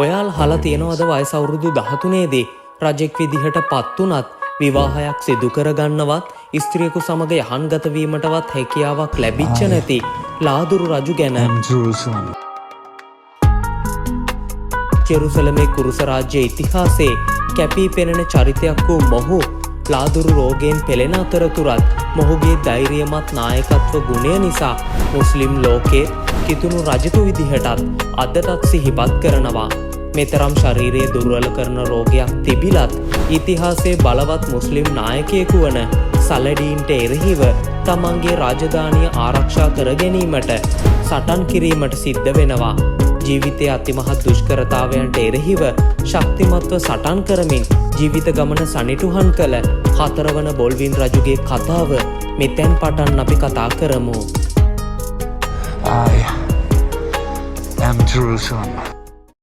ඔයාල් හලා තියෙනවද වයස අවුරුදු 13ේදී රජෙක් විදිහට පත් වුණත් විවාහයක් සිදු කරගන්නවත් ස්ත්‍රියකු සමග යහන්ගත වීමටවත් හැකියාවක් ලැබිච්ච නැති ලාදුරු රජු ගැන. ජෙරුසලමේ කුරුස රාජ්‍ය ඉතිහාසයේ කැපී පෙනෙන චරිතයක් වූ මොහු ලාදුරු රෝගයෙන් පෙළෙන අතරතුරත් මොහුගේ ධෛර්යමත් නායකත්ව ගුණය නිසා මුස්ලිම් ලෝකයේ කිතුණු රජතු විදිහටත් අදටත් සිහිපත් කරනවා. මෙතරම් ශරීරයේ දුර්වල කරන රෝගයක් තිබිලත් ඉතිහාසයේ බලවත් මුස්ලිම් නායකයෙකු වන සලඩීන්ට එරෙහිව තමන්ගේ රාජධානිය ආරක්ෂා කර ගැනීමට සටන් කිරීමට සිද්ධ වෙනවා. ජීවිතයේ අතිමහත් දුෂ්කරතාවයන්ට එරෙහිව ශක්තිමත්ව සටන් කරමින් ජීවිත ගමන සනිටුහන් කළ හතරවන බොල්වින් රජුගේ කතාව මෙතෙන් පටන් අපි කතා කරමු. I am Jerusalem.